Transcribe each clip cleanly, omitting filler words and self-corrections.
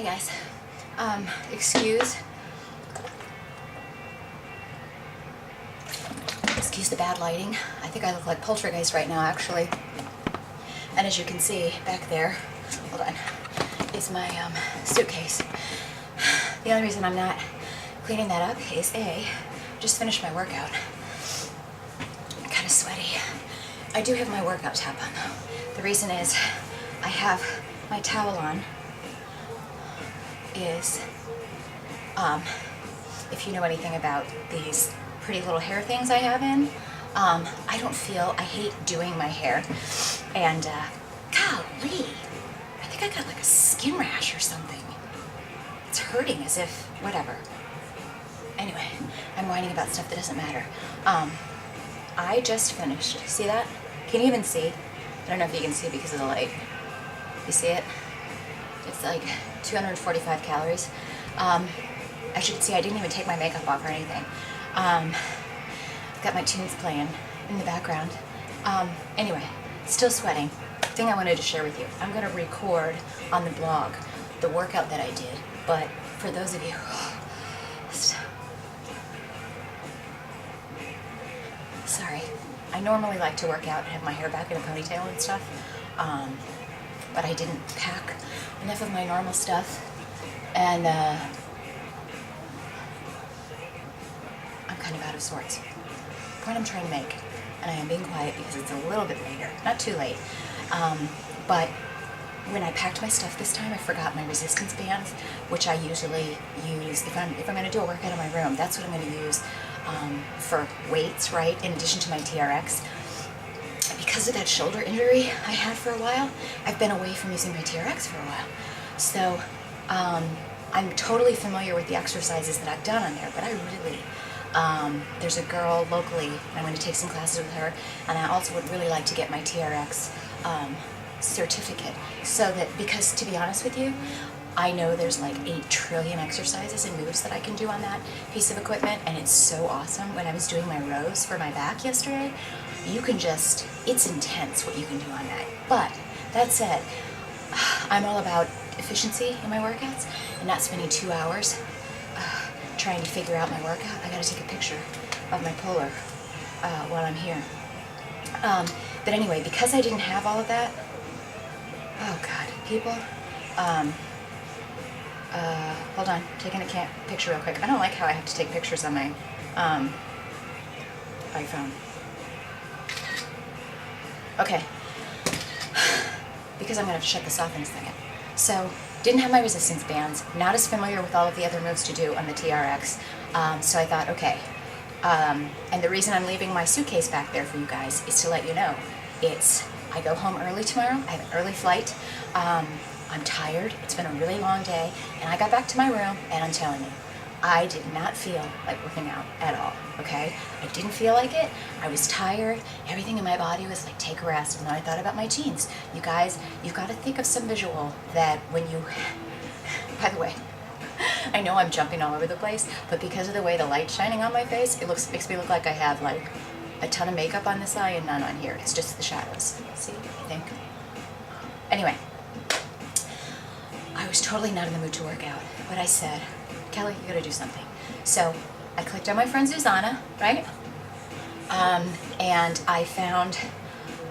Hey guys, excuse the bad lighting. I think I look like Poltergeist right now, actually. And as you can see back there, hold on, is my suitcase. The only reason I'm not cleaning that up is just finished my workout. I'm kind of sweaty. I do have my workout top on though. The reason is I have my towel on. If you know anything about these pretty little hair things I have in, I hate doing my hair, and golly, I think I got like a skin rash or something. It's hurting as if, whatever. Anyway, I'm whining about stuff that doesn't matter. I just finished, see that? Can you even see? I don't know if you can see because of the light. You see it? It's like 245 calories. As you can see, I didn't even take my makeup off or anything. I've got my tunes playing in the background. Anyway, still sweating. Thing I wanted to share with you. I'm going to record on the blog the workout that I did, but for those of you, sorry, I normally like to work out and have my hair back in a ponytail and stuff, but I didn't pack enough of my normal stuff, and I'm kind of out of sorts. The point I'm trying to make, and I am being quiet because it's a little bit later, not too late, but when I packed my stuff this time, I forgot my resistance bands, which I usually use if I'm going to do a workout in my room. That's what I'm going to use for weights, right, in addition to my TRX. Because of that shoulder injury I had for a while, I've been away from using my TRX for a while. So I'm totally familiar with the exercises that I've done on there, but I really, there's a girl locally, and I'm going to take some classes with her, and I also would really like to get my TRX certificate, so that, because to be honest with you, I know there's like 8 trillion exercises and moves that I can do on that piece of equipment, and it's so awesome. When I was doing my rows for my back yesterday, you can just, it's intense what you can do on that. But that said, I'm all about efficiency in my workouts and not spending 2 hours trying to figure out my workout. I gotta take a picture of my puller while I'm here. But anyway, because I didn't have all of that, oh God, people, hold on, taking a picture real quick. I don't like how I have to take pictures on my iPhone. Okay, because I'm going to have to shut this off in a second. So, didn't have my resistance bands, not as familiar with all of the other moves to do on the TRX, so I thought, okay, and the reason I'm leaving my suitcase back there for you guys is to let you know, I go home early tomorrow, I have an early flight, I'm tired, it's been a really long day, and I got back to my room, and I'm telling you, I did not feel like working out at all, okay? I didn't feel like it, I was tired, everything in my body was like, take a rest, and then I thought about my jeans. You guys, you've got to think of some visual that when you, by the way, I know I'm jumping all over the place, but because of the way the light's shining on my face, makes me look like I have like a ton of makeup on this eye and none on here. It's just the shadows. See, I think. Anyway, I was totally not in the mood to work out, but I said, Kelly, you gotta do something. So I clicked on my friend Susanna, right? And I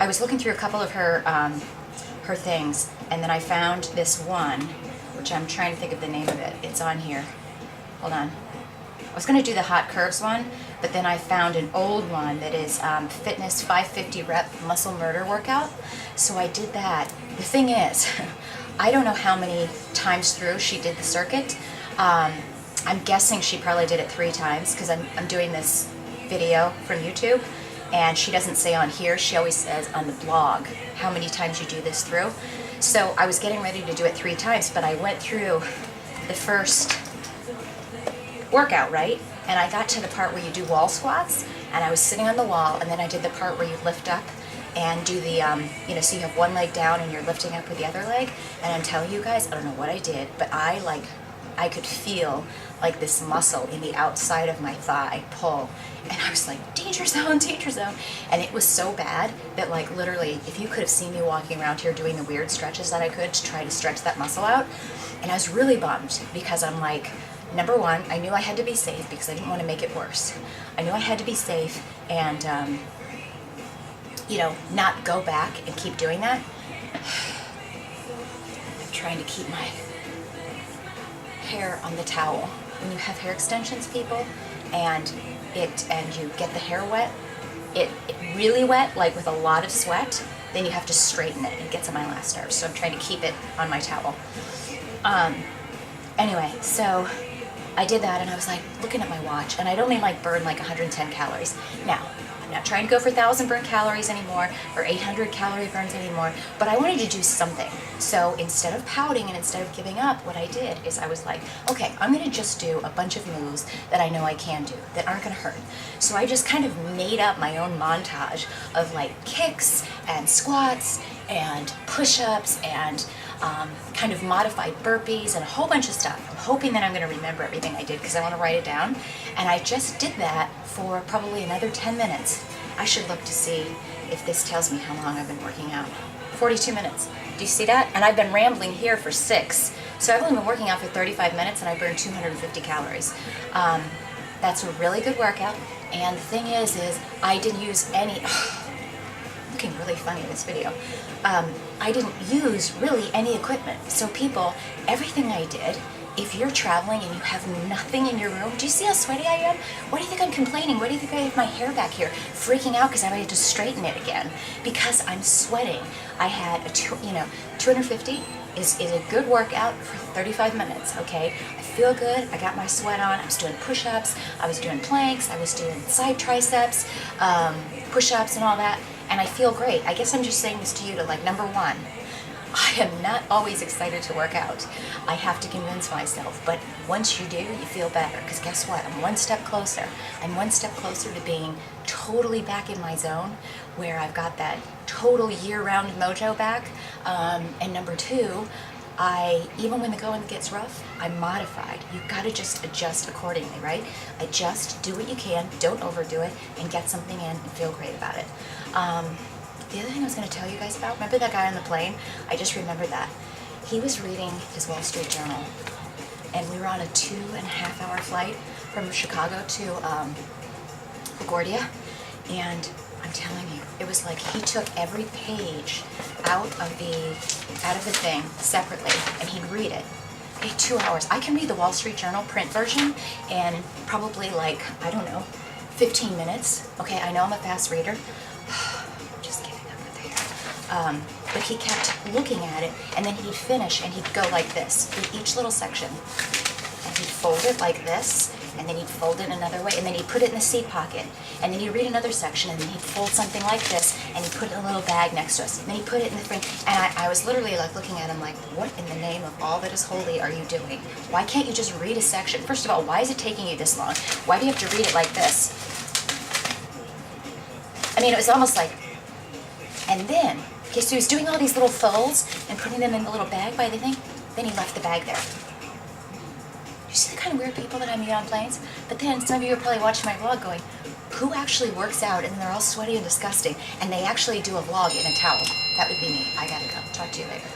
was looking through a couple of her things, and then I found this one, which I'm trying to think of the name of it. It's on here. Hold on. I was gonna do the hot curves one, but then I found an old one that is fitness 550 rep muscle murder workout. So I did that. The thing is, I don't know how many times through she did the circuit. I'm guessing she probably did it 3 times, because I'm doing this video from YouTube, and she doesn't say on here, she always says on the blog how many times you do this through. So I was getting ready to do it 3 times, but I went through the first workout, right? And I got to the part where you do wall squats, and I was sitting on the wall, and then I did the part where you lift up and do the, so you have one leg down and you're lifting up with the other leg. And I'm telling you guys, I don't know what I did, but I could feel like this muscle in the outside of my thigh pull, and I was like, danger zone, danger zone. And it was so bad that, like, literally, if you could have seen me walking around here doing the weird stretches that I could to try to stretch that muscle out, And I was really bummed because I'm like, number one, I knew I had to be safe because I didn't want to make it worse. I knew I had to be safe and, you know, not go back and keep doing that. I'm trying to keep my hair on the towel. When you have hair extensions, people, and you get the hair wet, it really wet, like with a lot of sweat, then you have to straighten it. It gets on my last nerve, so I'm trying to keep it on my towel. Anyway, so I did that, and I was like looking at my watch, and I'd only like burned like 110 calories. Now, I'm not trying to go for 1,000 burn calories anymore or 800 calorie burns anymore, but I wanted to do something. So instead of pouting and instead of giving up, what I did is I was like, okay, I'm gonna just do a bunch of moves that I know I can do that aren't gonna hurt. So I just kind of made up my own montage of like kicks and squats and push-ups and kind of modified burpees and a whole bunch of stuff. I'm hoping that I'm going to remember everything I did because I want to write it down. And I just did that for probably another 10 minutes. I should look to see if this tells me how long I've been working out. 42 minutes. Do you see that? And I've been rambling here for 6. So I've only been working out for 35 minutes and I burned 250 calories. That's a really good workout. And the thing is I didn't use any... looking really funny in this video. I didn't use really any equipment. So people, everything I did, if you're traveling and you have nothing in your room, do you see how sweaty I am? Why do you think I'm complaining? Why do you think I have my hair back here? Freaking out because I had to straighten it again. Because I'm sweating. I had, 250 is a good workout for 35 minutes, okay? I feel good, I got my sweat on, I was doing push-ups, I was doing planks, I was doing side triceps, push-ups and all that, and I feel great. I guess I'm just saying this to you to like, number one, I am not always excited to work out. I have to convince myself, but once you do, you feel better, because guess what? I'm one step closer. I'm one step closer to being totally back in my zone, where I've got that total year-round mojo back. And number two, even when the going gets rough, I'm modified. You've got to just adjust accordingly, right? Adjust, do what you can, don't overdo it, and get something in and feel great about it. The other thing I was going to tell you guys about, remember that guy on the plane? I just remembered that. He was reading his Wall Street Journal, and we were on a 2.5-hour flight from Chicago to LaGuardia, and I'm telling you, it was like he took every page out of the thing separately, and he'd read it. He had 2 hours. I can read the Wall Street Journal print version in probably like, I don't know, 15 minutes. Okay, I know I'm a fast reader. Just kidding, I'm not there. But he kept looking at it, and then he'd finish, and he'd go like this through each little section. And he'd fold it like this, and then he'd fold it another way, and then he'd put it in the seat pocket, and then he'd read another section, and then he'd fold something like this, and he'd put it in a little bag next to us, and then he'd put it in the frame, and I was literally like looking at him like, what in the name of all that is holy are you doing? Why can't you just read a section? First of all, why is it taking you this long? Why do you have to read it like this? I mean, it was almost like, and then, okay, so he was doing all these little folds and putting them in the little bag by the thing, then he left the bag there. You see the kind of weird people that I meet on planes? But then some of you are probably watching my vlog going, who actually works out and they're all sweaty and disgusting and they actually do a vlog in a towel? That would be me. I gotta go. Talk to you later.